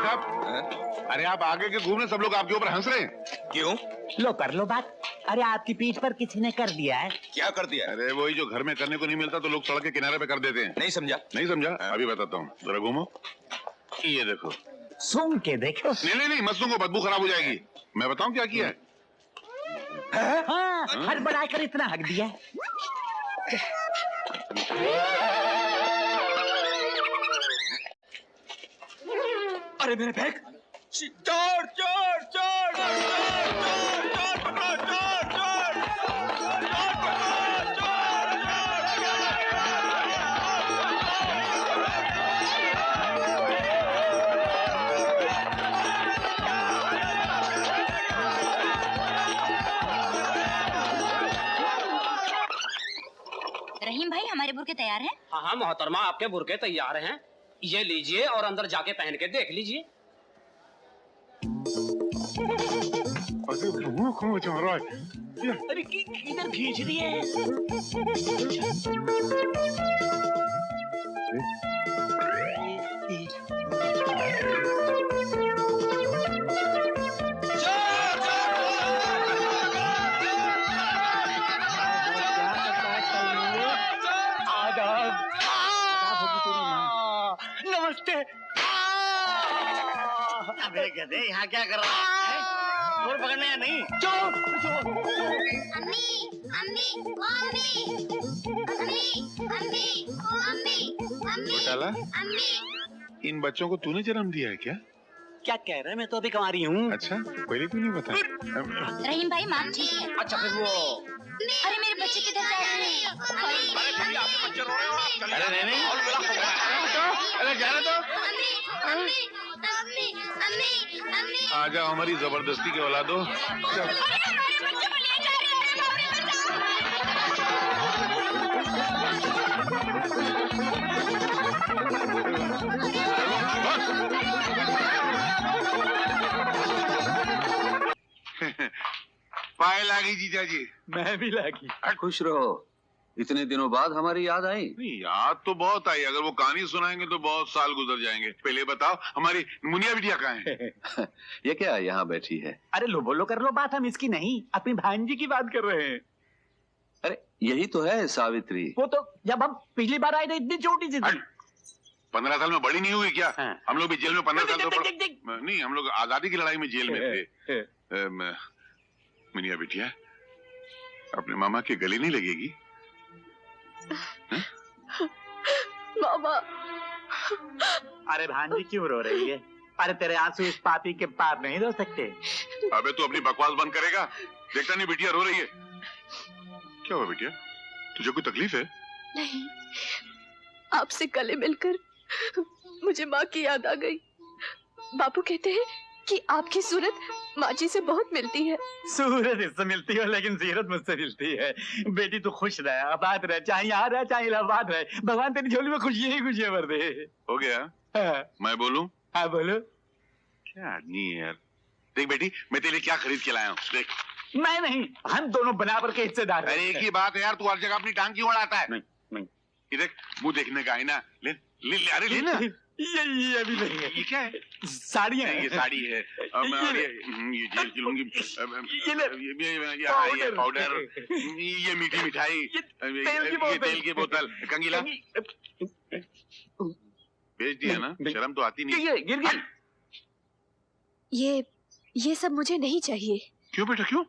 साहब, अरे आप आगे के घूमने, सब लोग आपके ऊपर हंस रहे हैं। क्यों? लो कर लो बात। अरे आपकी पीठ पर किसी ने कर दिया है। क्या कर दिया? अरे वही जो घर में करने को नहीं मिलता तो लोग सड़क के किनारे पे कर देते हैं। नहीं समझा। नहीं समझा? अभी बताता हूँ, जरा घूमो। ये देखो। सूंघ के देखो। नहीं, मत सूंघो, बदबू खराब हो जाएगी। मैं बताऊँ क्या किया है? हाँ, हड़बड़ा कर इतना हक दिया है। अरे मेरे बैग! चोर चोर चोर चोर चोर पकड़ो, चोर चोर रहीम भाई, हमारे बुर्के तैयार हैं? हाँ हाँ मोहतरमा, आपके बुर्के तैयार हैं। ये लीजिए और अंदर जाके पहन के देख लीजिए। अरे किधर खींच रही है? नमस्ते। अबे गधे, यहाँ क्या कर रहा है? चोर पकड़ने या नहीं? चोर चोर। अम्मी अम्मी अम्मी अम्मी अम्मी अम्मी अम्मी घोटाला? अम्मी। इन बच्चों को तूने जन्म दिया है क्या? क्या कह रहे हैं? मैं तो अभी कुंवारी हूँ। अच्छा, पहले क्यों नहीं बताया? रहीम भाई माफ कीजिए। अच्छा फिर वो अरे मेरे बच्चे किधर जा रहे हैं? अरे नहीं, अरे जाने दो। अम्मी अम्मी अम्मी अम्मी अम्मी। आ जाओ, हमारी जबरदस्ती के औलादो। अरे हमारे बच्चे को ले जा रहे हैं। पाए लागी जीजा जी। मैं भी लागी। खुश रहो। इतने दिनों बाद हमारी याद आई। नहीं, याद तो बहुत आई। अगर वो कहानी सुनाएंगे तो बहुत साल गुजर जाएंगे। पहले बताओ, हमारी मुनिया बिटिया कहाँ है? ये क्या यहाँ बैठी है? अरे लो बोलो कर लो बात, हम इसकी नहीं अपनी भांजी की बात कर रहे हैं। अरे यही तो है सावित्री। वो तो जब हम पिछली बार आए थे इतनी छोटी सी थी। 15 साल में बड़ी नहीं हुई क्या? हाँ। हम लोग भी जेल में 15 साल देख, तो देख, देख। नहीं, हम लोग आजादी की लड़ाई में जेल में थे। मुनिया बिटिया, अपने मामा के गले नहीं लगेगी? मामा। अरे भांजी क्यों रो रही है? अरे तेरे आंसू इस पापी के पार नहीं रो सकते। अबे तू अपनी बकवास बंद करेगा? देखता नहीं बिटिया रो रही है। क्या हुआ बिटिया, तुझे कोई तकलीफ है? नहीं, आपसे गले मिलकर मुझे माँ की याद आ गई। बापू कहते हैं कि आपकी सूरत माँ जी से बहुत मिलती है। सूरत इससे मिलती है लेकिन सीरत मुझसे मिलती है। बेटी तू खुश रहे, आबाद रहे, चाहे यहाँ रहे चाहे इलाहाबाद रहे, भगवान तेरी झोली में खुशियां ही खुशियां भर दे। हो गया? हाँ, मैं बोलूं? हाँ बोलो। क्या आदमी है यार। देख बेटी, मैं तेरे लिए क्या खरीद के लाया हूँ, देख। मैं नहीं, हम दोनों बराबर के हिस्सेदार हैं। अरे एक ही बात है यार, तू हर जगह अपनी टांग क्यों अड़ाता है? नहीं नहीं, ये देख, मुंह देखने का आईना ले ले ले, अरे ले ना। ये अभी नहीं है। ये क्या है? साड़ियाँ हैं। ये साड़ी है। ये जेल की लूंगी। ये ले। ये पाउडर, ये मीठी मिठाई, ये तेल की बोतल, कंगीला बेच दिया ना? शर्म तो आती नहीं। गिर गई। ये सब मुझे नहीं चाहिए। क्यों बेटा, क्यों?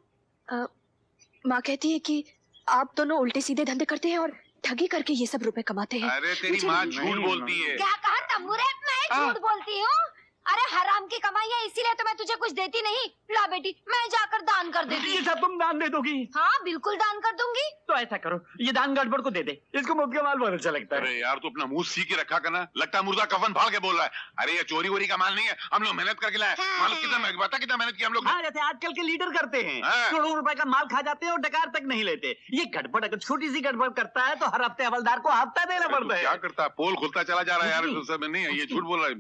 माँ कहती है कि आप दोनों उल्टे सीधे धंधे करते हैं और ठगी करके ये सब रुपए कमाते हैं। अरे तेरी माँ झूठ बोलती है। क्या कहा तंबूरे? मैं झूठ बोलती हूँ? अरे हराम की कमाई है, इसीलिए तो मैं तुझे कुछ देती नहीं। ला बेटी, मैं जाकर दान कर देती। ये सब तुम दान दे दोगी? हाँ बिल्कुल दान कर दूंगी। तो ऐसा करो, ये दान गड़बड़ को दे दे, इसको मुफ्त का माल बहुत अच्छा लगता है। अरे यार, तू अपना मुंह सी के रखा करना। लगता है मुर्दा कफन फाड़ के बोल रहा है। अरे ये चोरी वोरी का माल नहीं है, हम लोग मेहनत करके लाए। मालूम कितना मेहनत की हम लोग। हाँ, जैसे आजकल के लीडर करते हैं, हाँ। करोड़ों रुपए का माल खा जाते हैं और डकार तक नहीं लेते। ये गड़बड़ अगर छोटी सी गड़बड़ करता है तो हर हफ्ते हवलदार को हफ्ता देना पड़ता है। क्या करता है? पोल खुलता चला जा रहा है यार। सब नहीं है, ये झूठ बोल रहा है।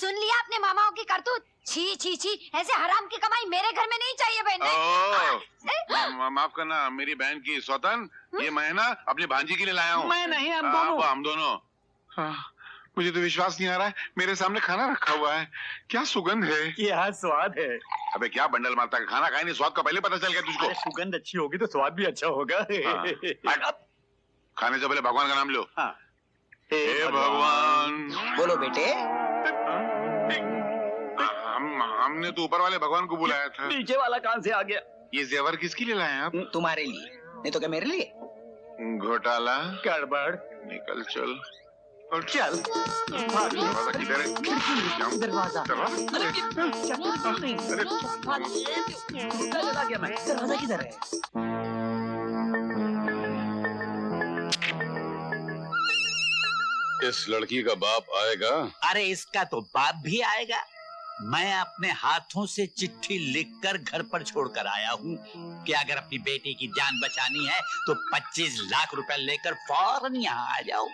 सुन लिया अपने मामाओं की करतूत? छी छी छी, ऐसे हराम की कमाई मेरे घर में नहीं चाहिए बहन। माफ करना मेरी बहन की सौतन, ये मैं ना अपनी भांजी के लिए लाया हूँ। मैं नहीं, हम दोनों। हम दोनों। मुझे तो विश्वास नहीं आ रहा है, मेरे सामने खाना रखा हुआ है, क्या सुगंध है। क्या स्वाद है। अबे क्या बंडल मारता है, खाना खाए नहीं, स्वाद का पहले पता चल गया तुझको। अरे सुगंध अच्छी होगी तो स्वाद भी अच्छा होगा। हाँ। खाने से पहले भगवान का नाम लो। हाँ। हे भगवान। बोलो बेटे। हमने तो ऊपर वाले भगवान को बुलाया था। नीचे वाला कहाँ से आ गया। ये जेवर किसके लिए लाए हैं आप? तुम्हारे लिए, नहीं तो क्या मेरे लिए। घोटाला। गड़बड़। निकल चल। और चल। दरवाजा किधर है? दरवाजा। अरे दरवाजा किधर है। इस लड़की का बाप आएगा? अरे इसका तो बाप भी आएगा। मैं अपने हाथों से चिट्ठी लिखकर घर पर छोड़कर आया हूँ कि अगर अपनी बेटी की जान बचानी है तो 25 लाख रुपए लेकर फौरन यहाँ आ जाओ।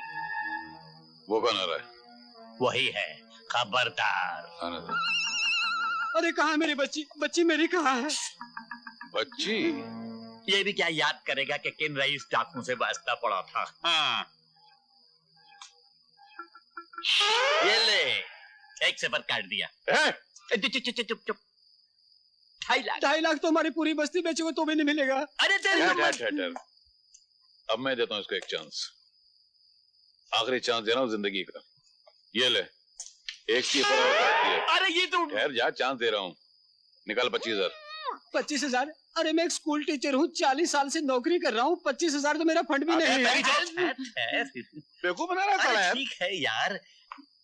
वो कौन आ रहा है? वही है, खबरदार। आने दो। अरे कहाँ है मेरी बच्ची? बच्ची मेरी कहाँ है? बच्ची? ये भी क्या याद करेगा कि किन रईस डाकू से वास्ता पड़ा था। हाँ। ये ले, एक से पर काट दिया। चुप चुप। 2.5 लाख। 2.5 लाख तो हमारी पूरी बस्ती बेचोगे तो भी नहीं मिलेगा। अरे तेरी अब मैं देता हूँ इसको एक चांस, आखिरी चांस दे रहा हूँ जिंदगी का। ये ले, एक की अरे ये तो खैर जा, चांस दे रहा हूँ, निकाल 25,000। 25,000? अरे मैं एक स्कूल टीचर हूँ, 40 साल से नौकरी कर रहा हूँ, 25,000 तो मेरा फंड भी नहीं है। बेवकूफ बना रहा था यार। ठीक है यार,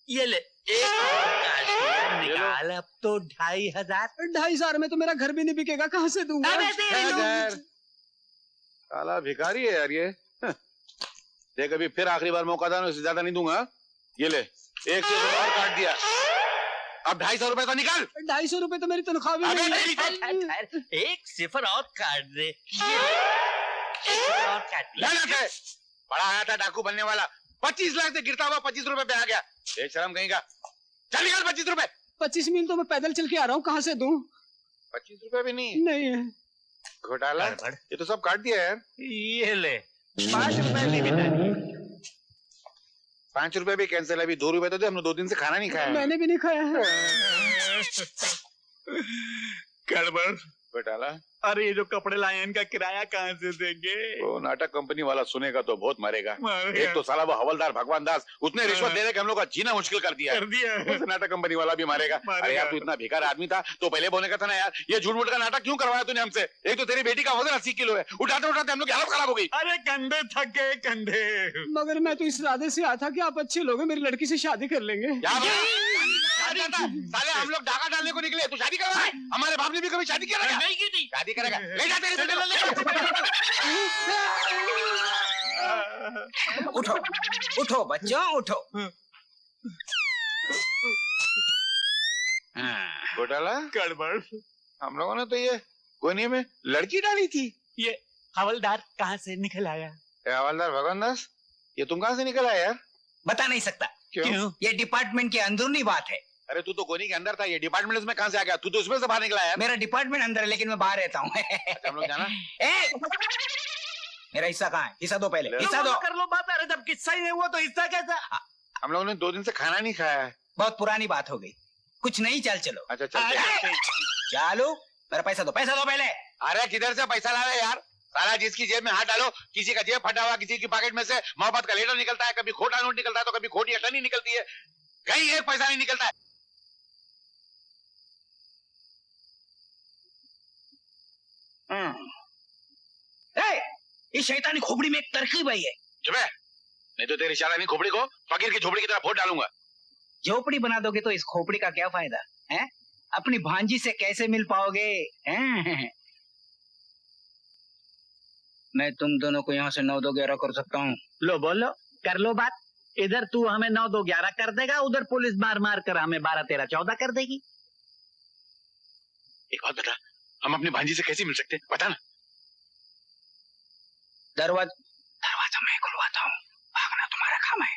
ये ले, एक और काट दिया, निकाल अब तो 2,500। 2,500 में तो मेरा घर भी नहीं बिकेगा, कहाँ से दूंगा? काला भिखारी है यार ये। देख अभी फिर आखिरी बार मौका था, उससे ज्यादा नहीं दूंगा। ये ले, एक से और काट दिया, अब 250 रुपए तो निकाल। 250 रुपए तो मेरी तनख्वाह भी नहीं है। एक सिफर और काट दे, और काट दिया। बड़ा आया था डाकू बनने वाला, 25 लाख से गिरता हुआ 25 रुपए पे आ गया। शर्म कहीं का, चल निकाल 25 रुपए। 25 मील तो मैं पैदल चल के आ रहा हूँ, कहाँ से दूं? 25 रुपए भी नहीं? नहीं है। घोटाला, ये तो सब काट दिया यार। ये ले, 5 रुपए भी बिना दिए। 5 रुपए भी कैंसिल, अभी 2 रुपए तो दे, हमने 2 दिन से खाना नहीं खाया। मैंने भी नहीं खाया है। गड़बड़। घोटाला, अरे ये जो कपड़े लाए हैं इनका किराया कहाँ से देंगे। वो नाटक कंपनी वाला सुनेगा तो बहुत मारेगा। मारेगा। एक तो साला वो हवलदार भगवान दास, उसने रिश्वत दे के हम लोग का जीना मुश्किल कर दिया। उसे नाटक कंपनी वाला भी मारेगा। अरे यार तू इतना बेकार आदमी था तो पहले बोलने का था ना यार, ये झूठ मूठ का नाटक क्यों करवाया तूने हमसे? एक तो तेरी बेटी का वजन 80 किलो है, उठाते उठाते हम लोग की हालत खराब हो गई। अरे कंधे थक गए कंधे। मगर मैं तो इस इरादे से आया था कि आप अच्छे लोग हैं, मेरी लड़की से शादी कर लेंगे। साले हम लोग डाका डालने को निकले, तू शादी करवा? हमारे बाप ने भी कभी शादी किया? नहीं की नहीं। शादी करेगा, ले जा तेरी बेटी उठो उठो बच्चों उठो। घोटाला, गड़बड़। हम लोगों ने तो ये कोने में लड़की डाली थी। ये हवलदार कहाँ से निकल आया? हवलदार भगवान दास, ये तुम कहाँ से निकल आया यार? बता नहीं सकता। क्यों? ये डिपार्टमेंट की अंदरूनी बात है। अरे तू तो कोनी के अंदर था, ये डिपार्टमेंट में कहाँ से आ गया? तू तो उसमें से बाहर निकला यार। मेरा डिपार्टमेंट अंदर है लेकिन मैं बाहर रहता हूँ। हम लोग जाना। मेरा हिस्सा कहाँ है? हिस्सा दो पहले, हिस्सा दो। कर लो बात। अरे जब किस्सा ही नहीं हुआ तो हिस्सा कैसा? हम लोगों ने 2 दिन से खाना नहीं खाया है। बहुत पुरानी बात हो गई, कुछ नहीं, चल चलो। अच्छा चल चालू, मेरा पैसा दो पहले। अरे किधर से पैसा ला रहे यार? सारा जिसकी जेब में हाथ डालो, किसी का जेब फटा हुआ, किसी की पॉकेट में से मोहब्बत का लेटर निकलता है, कभी खोटा नोट निकलता है तो कभी खोटी अटनी निकलती है, कहीं एक पैसा नहीं निकलता है। ये शैतानी खोपड़ी में एक तरकीब आई है। चुप है, नहीं तो तेरी शैतानी खोपड़ी को फकीर की झोपड़ी की तरह फोड़ डालूंगा। झोपड़ी बना दोगे तो इस खोपड़ी का क्या फायदा है? अपनी भांजी से कैसे मिल पाओगे? हैं? मैं तुम दोनों को यहाँ से 9-2-11 कर सकता हूँ। लो बोलो, कर लो बात। इधर तू हमें 9-2-11 कर देगा, उधर पुलिस मार मार कर हमें 12-13-14 कर देगी। एक बात बता, हम अपनी भांजी से कैसे मिल सकते हैं? बता ना। दरवाजा मैं खुलवाता हूँ, भागना तुम्हारा काम है।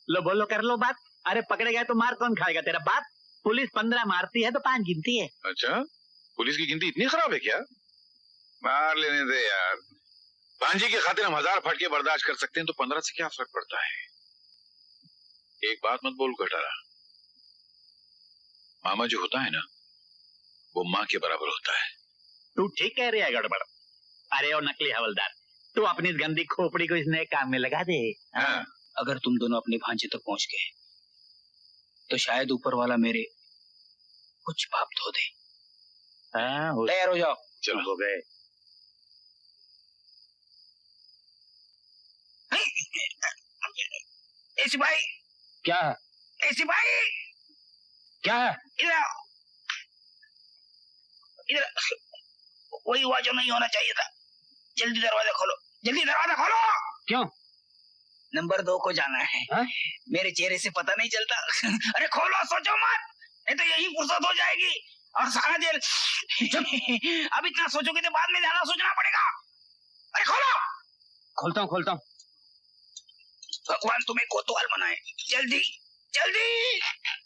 लो बोलो, कर लो बात। अरे पकड़े गए तो मार कौन खाएगा? तेरा बाप। पुलिस 15 मारती है तो 5 गिनती है। अच्छा, पुलिस की गिनती इतनी खराब है क्या? मार लेने दे यार, भांजी की खातिर हम 1000 फटके बर्दाश्त कर सकते हैं, तो 15 से क्या फर्क पड़ता है? एक बात मत बोल कटारा, मामा जो होता है ना वो माँ के बराबर होता है। तू ठीक कह रही है गड़बड़। अरे और नकली हवलदार, तू अपनी इस गंदी खोपड़ी को इस नए काम में लगा दे। हाँ। अगर तुम दोनों अपने भांजे तक पहुंच गए तो शायद ऊपर वाला मेरे कुछ पाप धो दे। हाँ, तैयार हो जाओ। चलो हो गए। सिपाही क्या है? सिपाही क्या है? इधर आओ। इधर वही हुआ जो नहीं होना चाहिए था। जल्दी दरवाजा खोलो, जल्दी दरवाजा खोलो। क्यों? नंबर 2 को जाना है। हा? मेरे चेहरे से पता नहीं चलता। अरे खोलो, सोचो मत, नहीं तो यही फुर्सत हो जाएगी और सारा जेल। अब इतना सोचोगे तो बाद में ज्यादा सोचना पड़ेगा। अरे खोलो। खोलता हूँ। भगवान तुम्हें कोतवाल बनाए। जल्दी जल्दी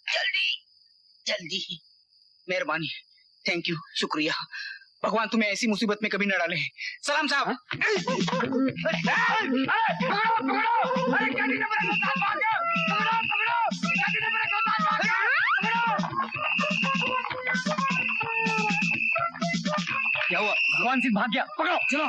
जल्दी जल्दी। मेहरबानी, थैंक यू, शुक्रिया। भगवान तुम्हें ऐसी मुसीबत में कभी न डाले। सलाम साहब। क्या हुआ? भगवान सिंह भाग गया, पकड़ो, चलो।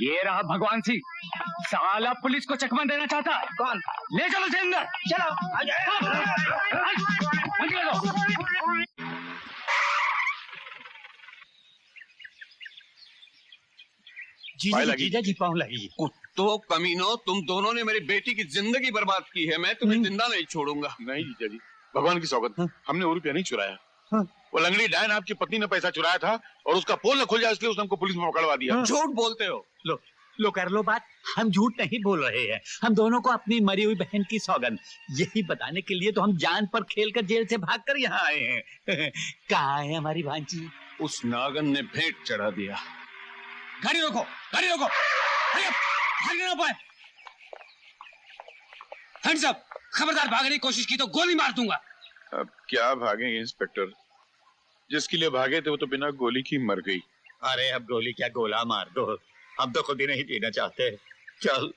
ये रहा भगवान सिंह, साला पुलिस को चकमा देना चाहता है। कौन? ले चलो से अंदर। चलो। जीजा जी पाँव लगी। तो कमीनो, तुम दोनों ने मेरी बेटी की जिंदगी बर्बाद की है। मैं तुम्हें जिंदा नहीं छोड़ूंगा। नहीं जीजा जी, भगवान की सौगंध, हमने वो रुपया नहीं चुराया। वो लंगड़ी डायन आपकी पत्नी ने पैसा चुराया था और उसका पोल न खुल जाए इसलिए उसने हमको पुलिस में पकड़वा दिया। झूठ बोलते हो। लो कर लो बात, हम झूठ नहीं बोल रहे हैं। हम दोनों को अपनी मरी हुई बहन की सौगंध यही बताने के लिए तो हम जान पर खेलकर जेल से भागकर यहाँ आए हैं। कहाँ है हमारी भांजी? उस नागन ने भेंट चढ़ा दिया। गाड़ी रोको, गाड़ी रोको। भागने ना पाए। हैंड्स अप, खबरदार भागने की कोशिश की तो गोली मार दूंगा। अब क्या भागेंगे इंस्पेक्टर, जिसके लिए भागे थे वो तो बिना गोली की मर गई। अरे अब गोली क्या, गोला मार दो। हम तो खुद ही नहीं जीना चाहते। चल